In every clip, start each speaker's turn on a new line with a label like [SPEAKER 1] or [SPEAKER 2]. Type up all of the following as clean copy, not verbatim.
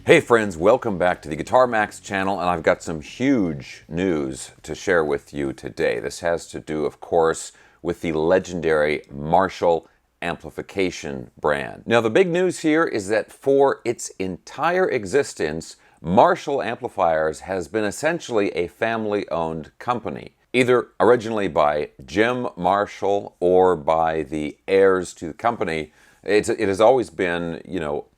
[SPEAKER 1] Hey friends, welcome back to the Guitar Max channel, and I've got some huge news to share with you today. This has to do, of course, with the legendary Marshall amplification brand. Now, the big news here is that for its entire existence, Marshall Amplifiers has been essentially a family-owned company, either originally by Jim Marshall or by the heirs to the company. It has always been,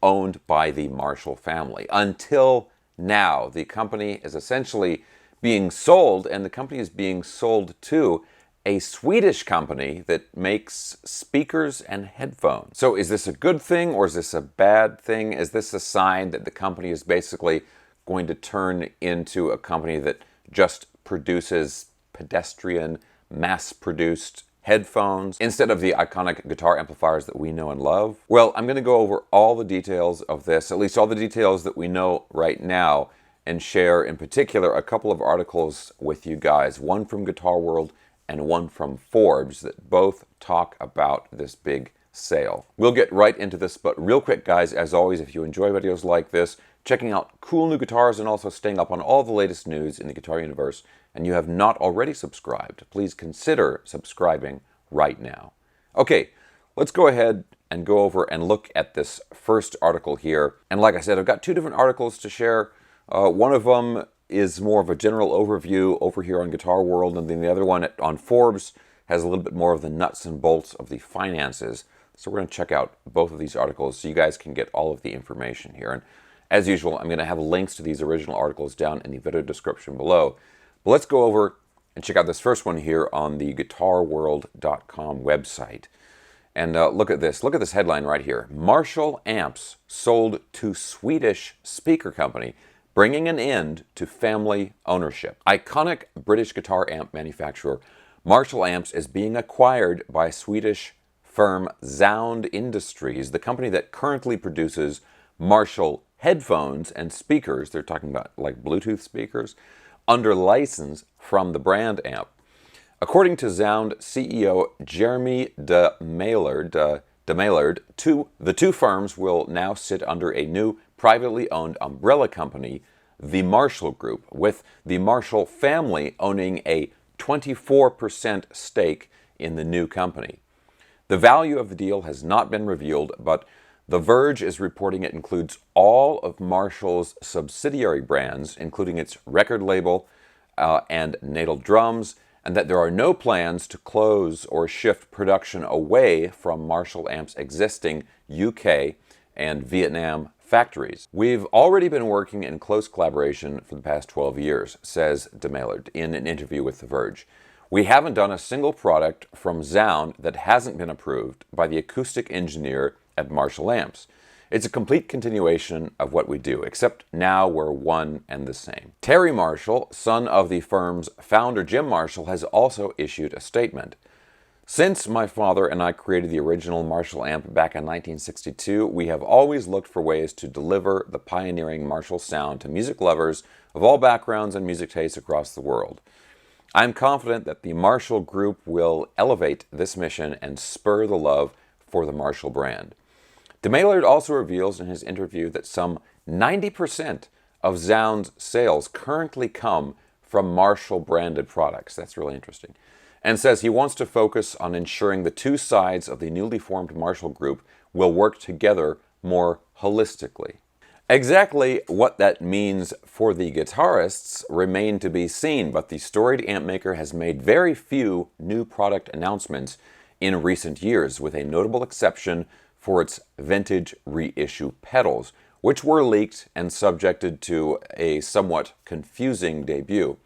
[SPEAKER 1] owned by the Marshall family. Until now, the company is essentially being sold, and the company is being sold to a Swedish company that makes speakers and headphones. So is this a good thing or is this a bad thing? Is this a sign that the company is basically going to turn into a company that just produces pedestrian, mass-produced headphones instead of the iconic guitar amplifiers that we know and love? Well, I'm going to go over all the details of this, at least all the details that we know right now, and share in particular a couple of articles with you guys, one from Guitar World and one from Forbes, that both talk about this big sale. We'll get right into this, but real quick guys, as always, if you enjoy videos like this, checking out cool new guitars and also staying up on all the latest news in the guitar universe, and you have not already subscribed, please consider subscribing right now. Okay, let's go ahead and go over and look at this first article here. And like I said, I've got two different articles to share. One of them is more of a general overview over here on Guitar World, and then the other one on Forbes has a little bit more of the nuts and bolts of the finances. So we're going to check out both of these articles so you guys can get all of the information here. And as usual, I'm going to have links to these original articles down in the video description below. But let's go over and check out this first one here on the guitarworld.com website. And look at this. Look at this headline right here. Marshall amps sold to Swedish speaker company, bringing an end to family ownership. Iconic British guitar amp manufacturer Marshall Amps is being acquired by Swedish firm Zound Industries, the company that currently produces Marshall headphones and speakers. They're talking about like Bluetooth speakers, under license from the brand amp. According to Zound CEO Jeremy de Maillard, the two firms will now sit under a new privately owned umbrella company, the Marshall Group, with the Marshall family owning a 24% stake in the new company. The value of the deal has not been revealed, but The Verge is reporting it includes all of Marshall's subsidiary brands, including its record label and Natal Drums, and that there are no plans to close or shift production away from Marshall Amps' existing UK and Vietnam factories. We've already been working in close collaboration for the past 12 years, says de Maillard in an interview with The Verge. We haven't done a single product from Zound that hasn't been approved by the acoustic engineer at Marshall Amps. It's a complete continuation of what we do, except now we're one and the same. Terry Marshall, son of the firm's founder Jim Marshall, has also issued a statement. Since my father and I created the original Marshall amp back in 1962, we have always looked for ways to deliver the pioneering Marshall sound to music lovers of all backgrounds and music tastes across the world. I'm confident that the Marshall Group will elevate this mission and spur the love for the Marshall brand. De Maillard also reveals in his interview that some 90% of Zound's sales currently come from Marshall-branded products. That's really interesting. And says he wants to focus on ensuring the two sides of the newly formed Marshall Group will work together more holistically. Exactly what that means for the guitarists remain to be seen, but the storied amp maker has made very few new product announcements in recent years, with a notable exception for its vintage reissue pedals, which were leaked and subjected to a somewhat confusing debut.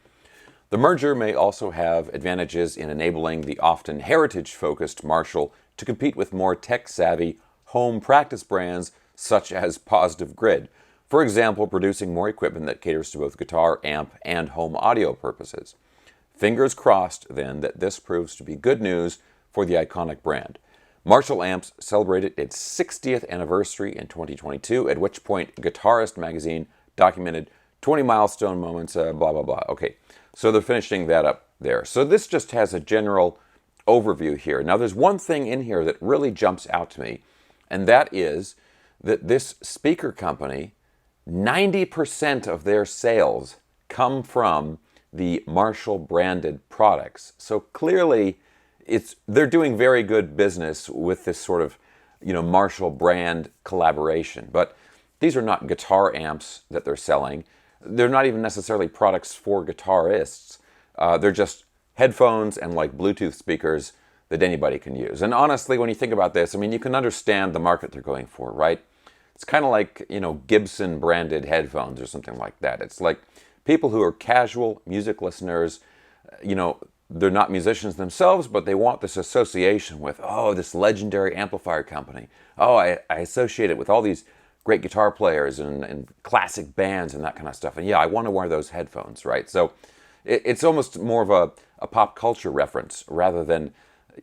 [SPEAKER 1] The merger may also have advantages in enabling the often heritage-focused Marshall to compete with more tech-savvy home practice brands such as Positive Grid, for example, producing more equipment that caters to both guitar, amp, and home audio purposes. Fingers crossed, then, that this proves to be good news for the iconic brand. Marshall Amps celebrated its 60th anniversary in 2022, at which point Guitarist magazine documented 20 milestone moments, blah, blah, blah. Okay, so they're finishing that up there. So this just has a general overview here. Now, there's one thing in here that really jumps out to me, and that is that this speaker company 90% of their sales come from the Marshall branded products. So clearly they're doing very good business with this sort of, Marshall brand collaboration. But these are not guitar amps that they're selling. They're not even necessarily products for guitarists. They're just headphones and like Bluetooth speakers that anybody can use. And honestly, when you think about this, you can understand the market they're going for, right? It's kind of like, Gibson branded headphones or something like that. It's like people who are casual music listeners, they're not musicians themselves, but they want this association with, oh, this legendary amplifier company. Oh, I associate it with all these great guitar players and classic bands and that kind of stuff. And yeah, I want to wear those headphones, right? So it's almost more of a pop culture reference rather than,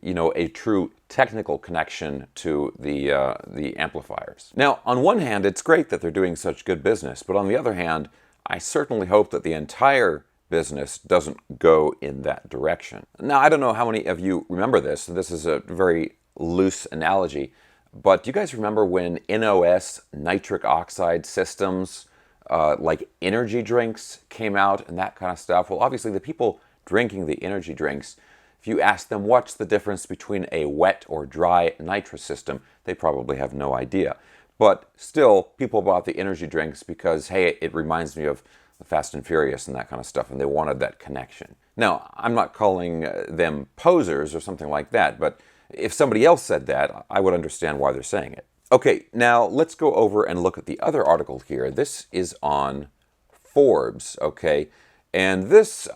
[SPEAKER 1] a true technical connection to the amplifiers. Now, on one hand, it's great that they're doing such good business, but on the other hand, I certainly hope that the entire business doesn't go in that direction. Now, I don't know how many of you remember this. This is a very loose analogy, but do you guys remember when NOS, nitric oxide systems, like energy drinks came out and that kind of stuff? Well, obviously the people drinking the energy drinks, if you ask them what's the difference between a wet or dry nitrous system, they probably have no idea. But still, people bought the energy drinks because, hey, it reminds me of the Fast and Furious and that kind of stuff, and they wanted that connection. Now, I'm not calling them posers or something like that, but if somebody else said that, I would understand why they're saying it. Okay, now let's go over and look at the other article here. This is on Forbes, okay? And this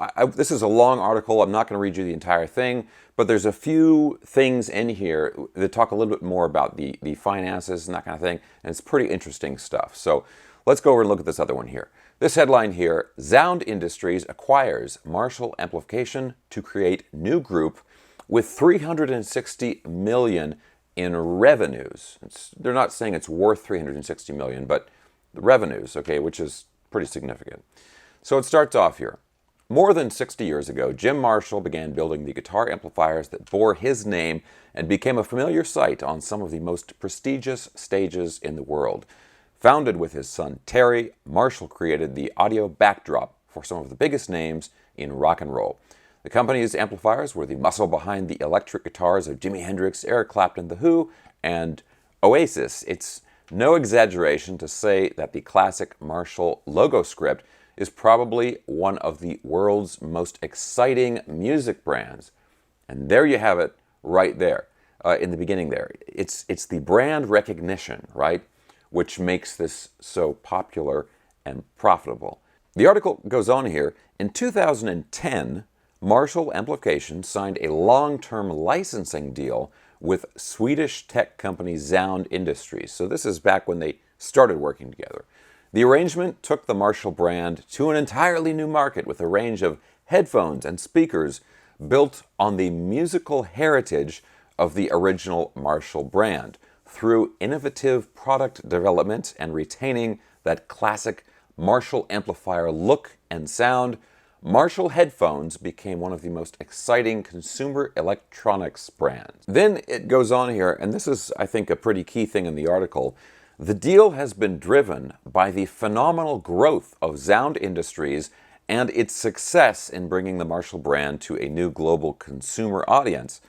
[SPEAKER 1] is a long article. I'm not going to read you the entire thing, but there's a few things in here that talk a little bit more about the finances and that kind of thing, and it's pretty interesting stuff. So let's go over and look at this other one here. This headline here, Zound Industries acquires Marshall Amplification to create new group with $360 million in revenues. They're not saying it's worth $360 million, but the revenues, okay, which is pretty significant. So it starts off here. More than 60 years ago, Jim Marshall began building the guitar amplifiers that bore his name and became a familiar sight on some of the most prestigious stages in the world. Founded with his son Terry, Marshall created the audio backdrop for some of the biggest names in rock and roll. The company's amplifiers were the muscle behind the electric guitars of Jimi Hendrix, Eric Clapton, The Who, and Oasis. It's no exaggeration to say that the classic Marshall logo script is probably one of the world's most exciting music brands. And there you have it right there in the beginning there. It's the brand recognition, right, which makes this so popular and profitable. The article goes on here. In 2010, Marshall Amplification signed a long-term licensing deal with Swedish tech company Zound Industries. So this is back when they started working together. The arrangement took the Marshall brand to an entirely new market with a range of headphones and speakers built on the musical heritage of the original Marshall brand through innovative product development and retaining that classic Marshall amplifier look and sound. Marshall headphones became one of the most exciting consumer electronics brands. Then it goes on here, and this is, I think, a pretty key thing in the article. The deal has been driven by the phenomenal growth of Zound Industries and its success in bringing the Marshall brand to a new global consumer audience.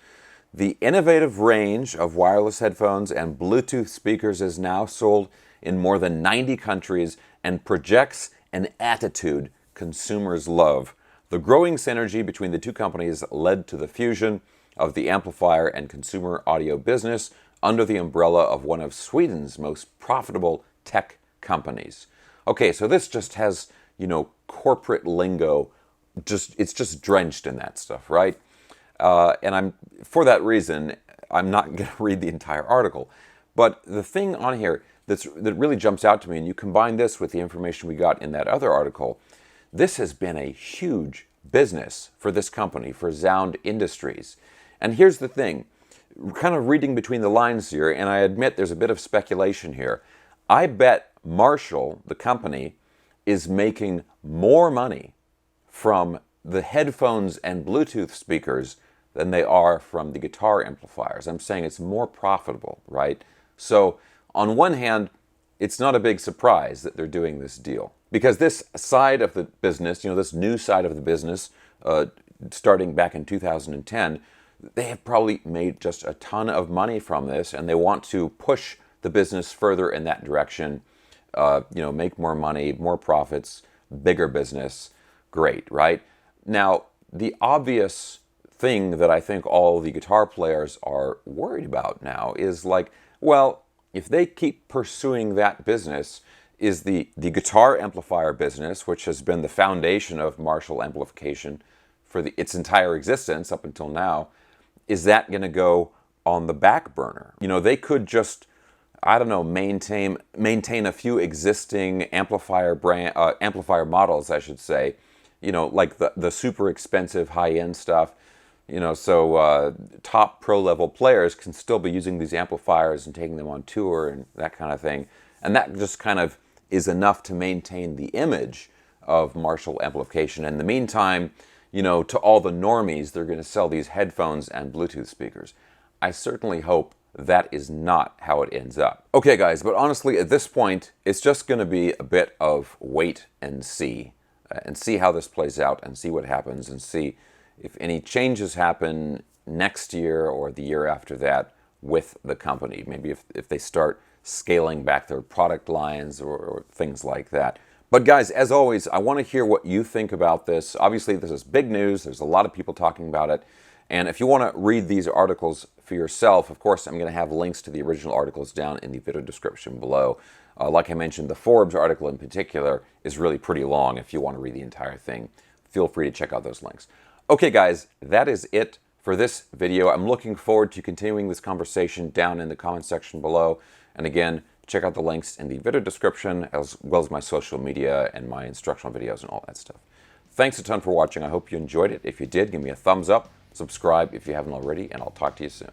[SPEAKER 1] The innovative range of wireless headphones and Bluetooth speakers is now sold in more than 90 countries and projects an attitude consumers love. The growing synergy between the two companies led to the fusion of the amplifier and consumer audio business under the umbrella of one of Sweden's most profitable tech companies. Okay, so this just has, corporate lingo. It's just drenched in that stuff, right? And for that reason, I'm not going to read the entire article. But the thing on here that really jumps out to me, and you combine this with the information we got in that other article, this has been a huge business for this company, for Zound Industries. And here's the thing, kind of reading between the lines here, and I admit there's a bit of speculation here. I bet Marshall, the company, is making more money from the headphones and Bluetooth speakers than they are from the guitar amplifiers. I'm saying it's more profitable, right? So on one hand, it's not a big surprise that they're doing this deal. Because this side of the business, this new side of the business, starting back in 2010, they have probably made just a ton of money from this, and they want to push the business further in that direction, make more money, more profits, bigger business. Great, right? Now, the obvious thing that I think all the guitar players are worried about now is like, well, if they keep pursuing that business, is the guitar amplifier business, which has been the foundation of Marshall amplification for its entire existence up until now, is that going to go on the back burner? They could just, I don't know, maintain a few existing amplifier models, I should say, like the super expensive high-end stuff, so top pro-level players can still be using these amplifiers and taking them on tour and that kind of thing. And that just kind of is enough to maintain the image of Marshall amplification. In the meantime, to all the normies, they're going to sell these headphones and Bluetooth speakers. I certainly hope that is not how it ends up. Okay, guys, but honestly, at this point, it's just going to be a bit of wait and see how this plays out, and see what happens, and see if any changes happen next year or the year after that with the company. Maybe if they start scaling back their product lines or things like that. But guys, as always, I want to hear what you think about this. Obviously, this is big news. There's a lot of people talking about it. And if you want to read these articles for yourself, of course, I'm going to have links to the original articles down in the video description below. Like I mentioned, the Forbes article in particular is really pretty long. If you want to read the entire thing, feel free to check out those links. Okay, guys, that is it for this video. I'm looking forward to continuing this conversation down in the comment section below. And again, check out the links in the video description, as well as my social media and my instructional videos and all that stuff. Thanks a ton for watching. I hope you enjoyed it. If you did, give me a thumbs up, subscribe if you haven't already, and I'll talk to you soon.